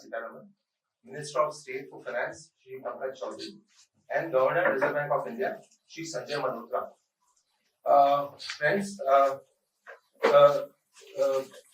Sitharaman, Minister of State for Finance, Shri Pankaj Chaudhary, and Governor Reserve Bank of India, Shri Sanjay Malhotra. Friends,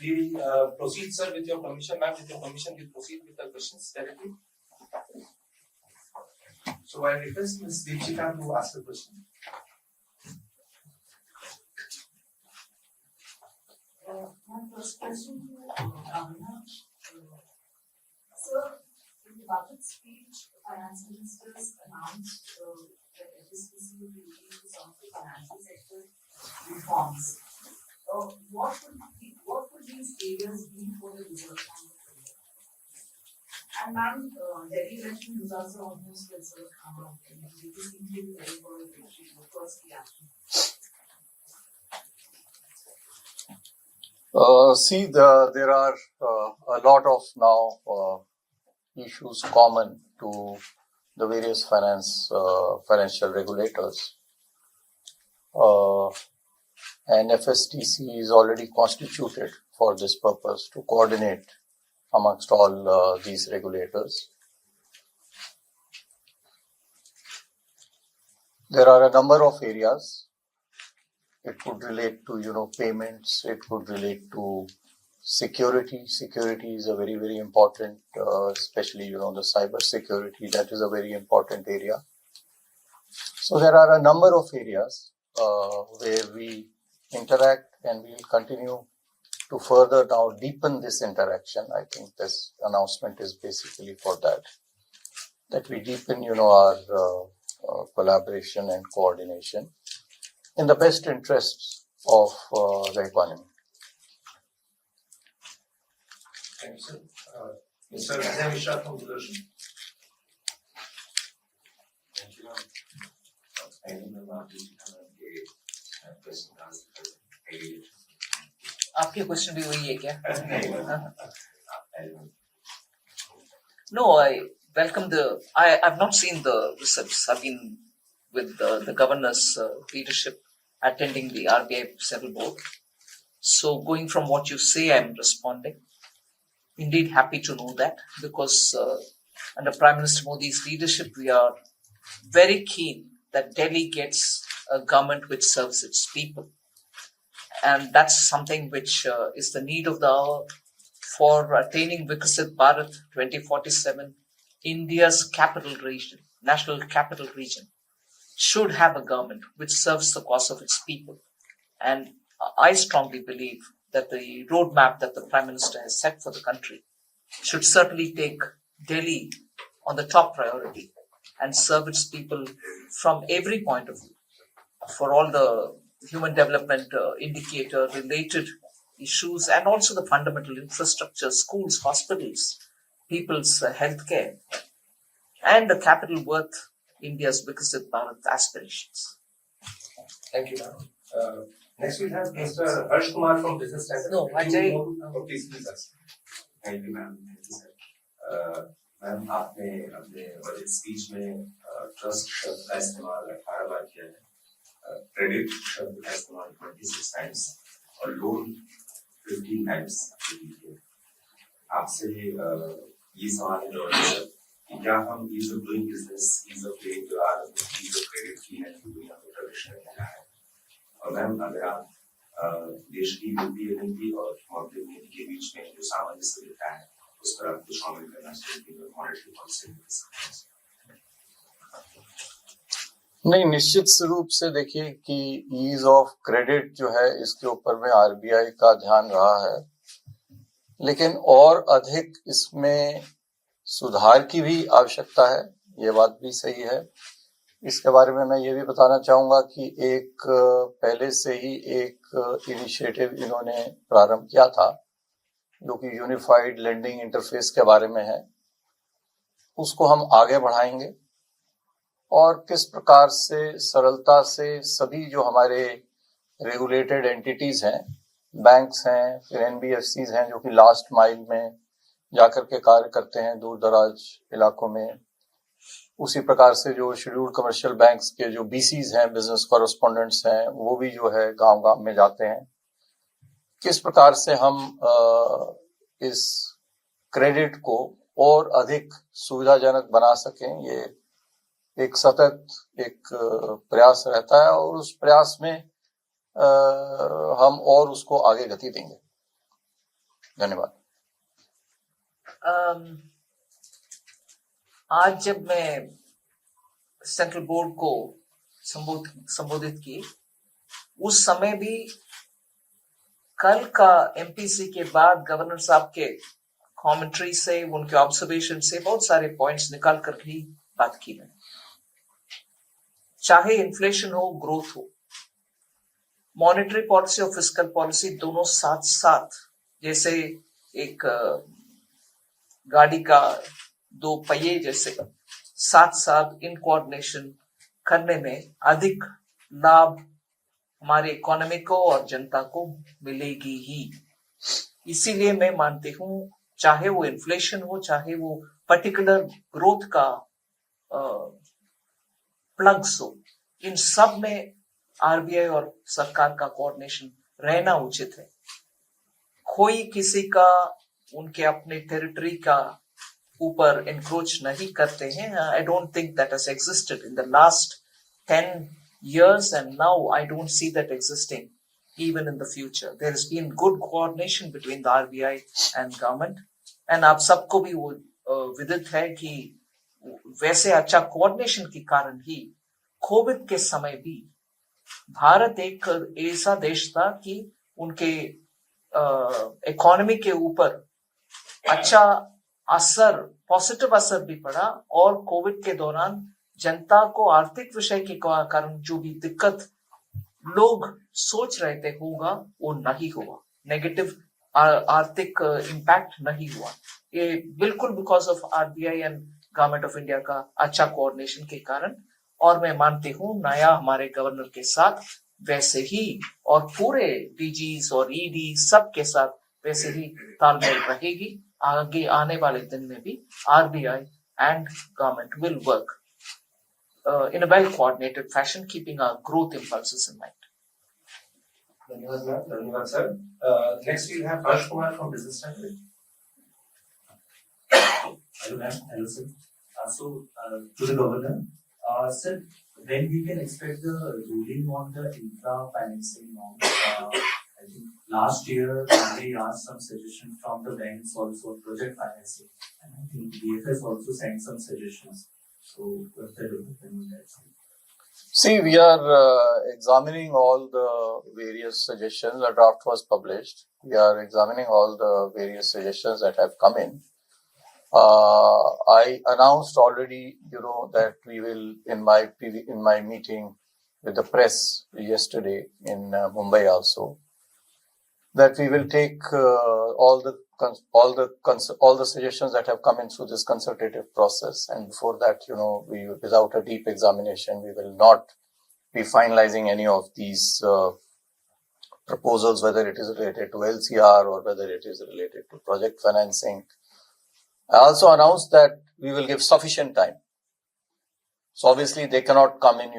we will proceed, sir, with your permission, ma'am. With your permission, we proceed with the questions directly. So I request Ms. Deepshika to ask the question. My first question to Governor. Sir, in the budget speech, the Finance Minister announced that FSPC will be looking to some of the financial sector reforms. What would these areas be for the Reserve Bank of India? And ma'am, Delhi election results are almost reserved. This is indeed very well the first reaction. There are a lot of now issues common to the various financial regulators. And FSTC is already constituted for this purpose to coordinate amongst all these regulators. There are a number of areas. It could relate to, payments. It could relate to security. Security is a very, very important, especially, the cyber security. That is a very important area. So there are a number of areas where we interact, and we will continue to further now deepen this interaction. I think this announcement is basically for that we deepen, our collaboration and coordination in the best interests of the economy. Thank you, sir. Mr. Vijay Mishra from Sudarshan. Thank you, ma'am. आपके question भी वही है क्या? No, I welcome I've not seen the results. I've been with the governor's leadership attending the RBI Central Board. So going from what you say, I'm responding. Indeed happy to know that, because under Prime Minister Modi's leadership, we are very keen that Delhi gets a government which serves its people. And that's something which is the need of the hour for attaining Viksit Bharat 2047. India's capital region, national capital region, should have a government which serves the cause of its people. And I strongly believe that the roadmap that the Prime Minister has set for the country should certainly take Delhi on the top priority and serve its people from every point of view, for all the human development indicator related issues, and also the fundamental infrastructure, schools, hospitals, people's healthcare, and the capital worth India's Viksit Bharat aspirations. Thank you, ma'am. Next we have Mr. Harsh Kumar from Business Center. No, Ajay. Please ask. Thank you, ma'am. Thank you, sir. Ma'am आपने अपने budget speech में trust शब्द का इस्तेमाल 18 बार किया है, credit शब्द का इस्तेमाल 26 टाइम्स और लोन 15 टाइम्स किया। आपसे ये सवाल है कि क्या हम ease of doing business, ease of paying जो आज ईज ऑफ क्रेडिट की है दुनिया में ट्रेडिशनल क्या है, और मैम अगर आप देश की वित्तीय नीति और मौद्रिक नीति के बीच में जो सामंजस्य दिखता है उस पर आपको शामिल करना चाहिए मॉनेटरी पॉलिसी। नहीं, निश्चित रूप से देखिए कि ईज ऑफ क्रेडिट जो है इसके ऊपर में आरबीआई का ध्यान रहा है, लेकिन और अधिक इसमें सुधार की भी आवश्यकता है, ये बात भी सही है। इसके बारे में मैं ये भी बताना चाहूंगा कि एक पहले से ही एक इनिशिएटिव इन्होंने प्रारंभ किया था जो कि यूनिफाइड लेंडिंग इंटरफेस के बारे में है। उसको हम आगे बढ़ाएंगे और किस प्रकार से सरलता से सभी जो हमारे रेगुलेटेड एंटिटीज हैं, बैंक्स हैं, फिर एनबीएफसीज हैं जो कि लास्ट माइल में जाकर के कार्य करते हैं दूर दराज इलाकों में, उसी प्रकार से जो शेड्यूल्ड कमर्शियल बैंक्स के जो बीसीज हैं, बिजनेस कॉरेस्पोंडेंट्स हैं, वो भी जो है गांव-गांव में जाते हैं। किस प्रकार से हम इस क्रेडिट को और अधिक सुविधाजनक बना सकें, ये एक सतत एक प्रयास रहता है और उस प्रयास में हम और उसको आगे गति देंगे। धन्यवाद। आज जब मैं सेंट्रल बोर्ड को संबोधित की, उस समय भी कल का एमपीसी के बाद गवर्नर साहब के कमेंट्री से, उनके ऑब्जर्वेशन से बहुत सारे पॉइंट्स निकाल कर भी बात की मैंने। चाहे इन्फ्लेशन हो, ग्रोथ हो, मॉनेटरी पॉलिसी और फिस्कल पॉलिसी दोनों साथ साथ, जैसे एक गाड़ी का दो पहिए जैसे साथ साथ इन कोऑर्डिनेशन करने में अधिक लाभ हमारे इकोनॉमी को और जनता को मिलेगी ही। इसीलिए मैं मानती हूं, चाहे वो इन्फ्लेशन हो, चाहे वो पर्टिकुलर ग्रोथ का प्लग्स हो, इन सब में आरबीआई और सरकार का कोऑर्डिनेशन रहना उचित है। कोई किसी का, उनके अपने टेरिटरी का ऊपर एनक्रोच नहीं करते हैं। I don't think that has existed in the last 10 years, and now I don't see that existing even in the future. There has been good coordination between the RBI and government, and आप सबको भी वो विदित है कि वैसे अच्छा coordination के कारण ही कोविड के समय भी भारत एक ऐसा देश था कि उनके इकोनॉमी के ऊपर अच्छा असर, पॉजिटिव असर भी पड़ा, और कोविड के दौरान जनता को आर्थिक विषय के कारण जो भी दिक्कत लोग सोच रहे थे होगा, वो नहीं हुआ। नेगेटिव आर्थिक इम्पैक्ट नहीं हुआ। ये बिल्कुल because of RBI and government of India का अच्छा कोऑर्डिनेशन के कारण। और मैं मानती हूँ नया हमारे गवर्नर के साथ वैसे ही, और पूरे डीजीज और ईडी सब के साथ वैसे ही तालमेल रहेगी। आगे आने वाले दिन में भी RBI and government will work in a well-coordinated fashion, keeping our growth impulses in mind. Dhanyawad, sir. Next we have Harsh Kumar from Business Standard. Hello, ma'am. Hello, sir. To the governor, sir, when we can expect the ruling on the infra financing norms? I think last year we asked some suggestions from the banks also project financing, and I think BFS also sent some suggestions. So, what's the development on that side? See, we are examining all the various suggestions. A draft was published. We are examining all the various suggestions that have come in. I announced already, that we will, in my meeting with the press yesterday in Mumbai also, that we will take all the suggestions that have come in through this consultative process, and before that, we, without a deep examination, we will not be finalizing any of these proposals, whether it is related to LCR or whether it is related to project financing. I also announced that we will give sufficient time. So obviously they cannot come in,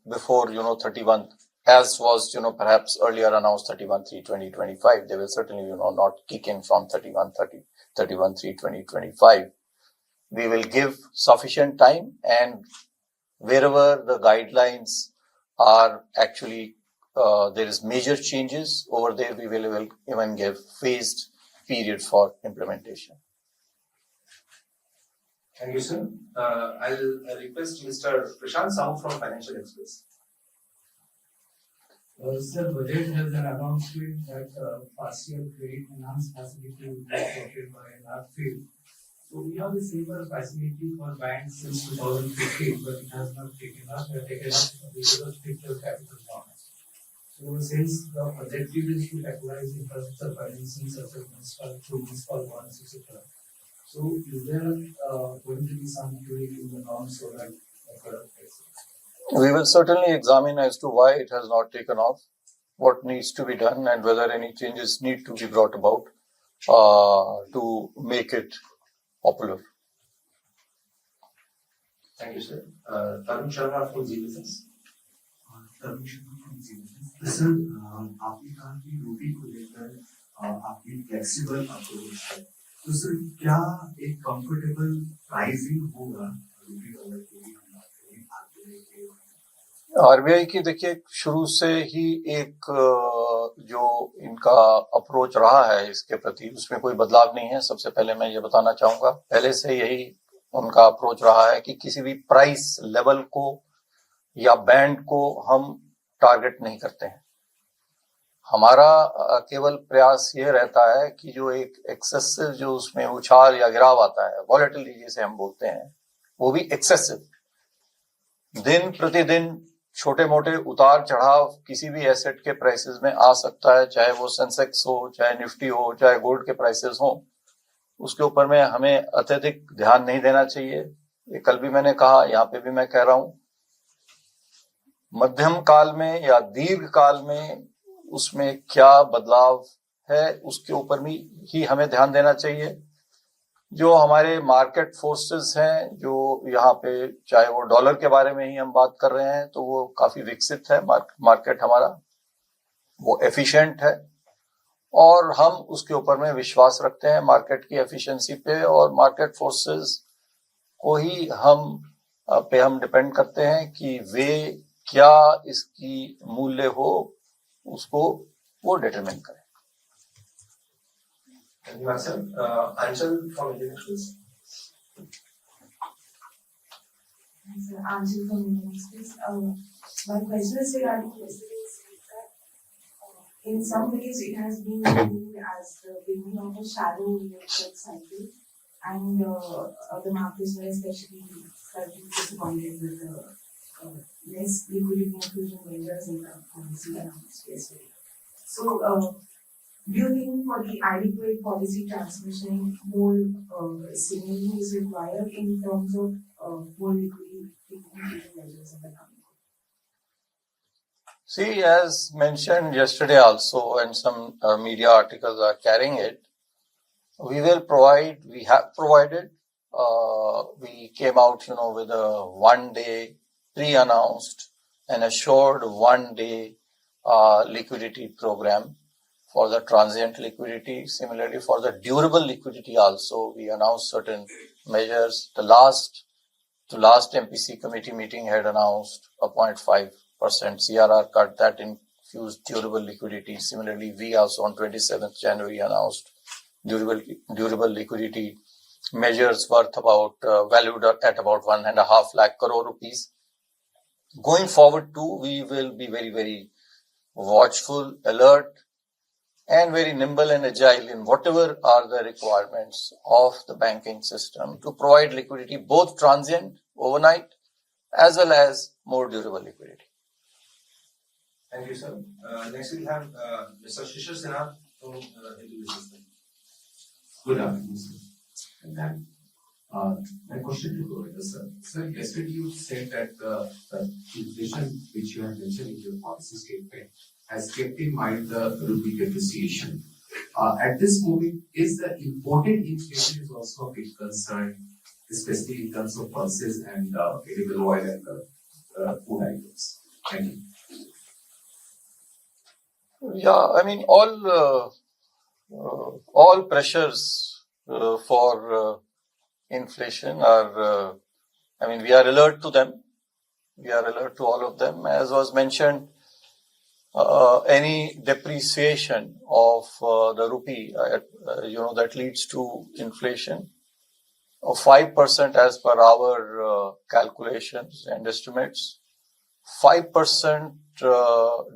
before, 31, as was, perhaps earlier announced 31/3/2025. They will certainly, not kick in from 31/3/2025. We will give sufficient time, and wherever the guidelines are actually, there is major changes over there, we will even give phased period for implementation. Thank you, sir. I'll request Mr. Prashant Sahu from Financial Express. Sir, budget has an announcement that partial credit finance facility will be supported by NAFID. So we have the similar facility for banks since 2015, but it has not taken up because of stricter capital norms. So since the objective is to capitalize infrastructure financing such as municipal bonds, etc. So is there going to be some tweak in the norms so that the product gets? We will certainly examine as to why it has not taken off, what needs to be done, and whether any changes need to be brought about to make it popular. Thank you, sir. Tarun Sharma from Zee Business. Tarun Sharma from Zee Business. Sir, आपने कहा कि रूटी को लेकर आपकी flexible approach है, तो sir क्या एक कंफर्टेबल प्राइसिंग होगा रुपी डॉलर के लिए आरबीआई की देखिए शुरू से ही एक जो इनका अप्रोच रहा है इसके प्रति उसमें कोई बदलाव नहीं है। सबसे पहले मैं ये बताना चाहूंगा, पहले से यही उनका अप्रोच रहा है कि किसी भी प्राइस लेवल को या बैंड को हम टारगेट नहीं करते हैं। हमारा केवल प्रयास ये रहता है कि जो एक एक्सेसिव जो उसमें उछाल या गिराव आता है, वॉलेटिलिटी जिसे हम बोलते हैं, वो भी एक्सेसिव, दिन प्रतिदिन छोटे मोटे उतार चढ़ाव किसी भी एसेट के प्राइसेस में आ सकता है, चाहे वो सेंसेक्स हो, चाहे निफ्टी हो, चाहे गोल्ड के प्राइसेस हो। उसके ऊपर में हमें अत्यधिक ध्यान नहीं देना चाहिए। ये कल भी मैंने कहा, यहाँ पे भी मैं कह रहा हूं, मध्यम काल में या दीर्घ काल में उसमें क्या बदलाव है उसके ऊपर भी ही हमें ध्यान देना चाहिए। जो हमारे मार्केट फोर्सेस हैं, जो यहाँ पे चाहे वो डॉलर के बारे में ही हम बात कर रहे हैं, तो वो काफी विकसित है मार्केट हमारा, वो एफिशिएंट है और हम उसके ऊपर में विश्वास रखते हैं मार्केट की एफिशिएंसी पे, और मार्केट फोर्सेस को ही हम डिपेंड करते हैं कि वे क्या इसकी मूल्य हो उसको वो डिटरमिन करें। Thank you, Ansel. Ansel from Indian Express. Ansel from Indian Express. My question is regarding yesterday's that in some ways it has been seen as the beginning of a shallow rate cycle, and the markets were especially slightly disappointed with the less liquidity inclusion measures in the policy announced yesterday. So, do you think for the adequate policy transmission, more signaling is required in terms of more liquidity inclusion measures in the coming? See, as mentioned yesterday also, and some media articles are carrying it, we have provided, we came out, with a 1 day pre-announced and assured 1 day liquidity program for the transient liquidity. Similarly, for the durable liquidity also, we announced certain measures. The last MPC committee meeting had announced a 0.5% CRR cut that infused durable liquidity. Similarly, we also on 27th January announced durable liquidity measures worth about valued at about 1.5 lakh crore rupees. Going forward too, we will be very, very watchful, alert, and very nimble and agile in whatever are the requirements of the banking system to provide liquidity, both transient, overnight, as well as more durable liquidity. Thank you, sir. Next we have Mr. Shishir Sinha from Hindu Business. Good afternoon, sir. And my question to Govinda sir. Sir, yesterday you said that the inflation which you have mentioned in your policy statement has kept in mind the rupee depreciation. At this moment, is the imported inflation is also a big concern, especially in terms of pulses and edible oil and food items? Thank you. Yeah, I mean, all pressures for inflation are, we are alert to them. We are alert to all of them. As was mentioned, any depreciation of the rupee, that leads to inflation of 5% as per our calculations and estimates. 5%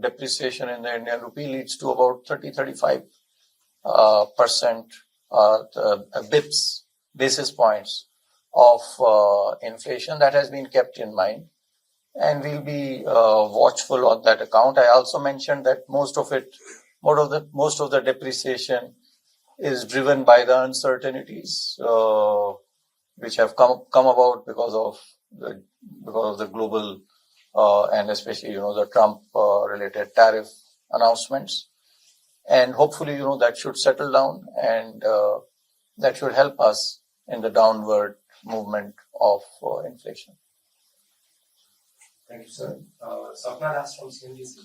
depreciation in the Indian rupee leads to about 30-35% basis points of inflation. That has been kept in mind, and we'll be watchful on that account. I also mentioned that most of the depreciation is driven by the uncertainties which have come about because of the global and especially the Trump related tariff announcements, and hopefully that should settle down, and that should help us in the downward movement of inflation. Thank you, sir. Sapna Das from CNBC.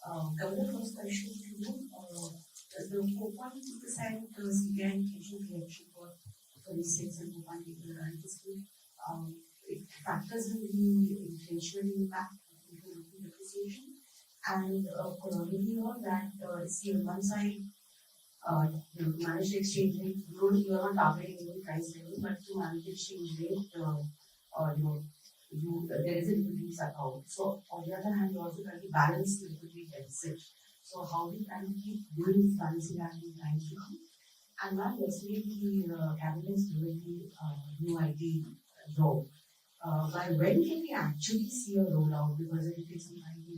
Governor, first question to you. The 4.2% CPI inflation projection for 26 and 4.8 current fiscal, it factors in the inflationary impact into rupee depreciation, and corollary on that, see on one side, to manage the exchange rate, you are not targeting any price level, but to manage the exchange rate, there is a liquidity account. So on the other hand, you also try to balance the liquidity deficit. So how do you plan to keep doing this balancing act in times to come? And now yesterday the cabinet is doing the new IT law. By when can we actually see a rollout? Because it takes some time to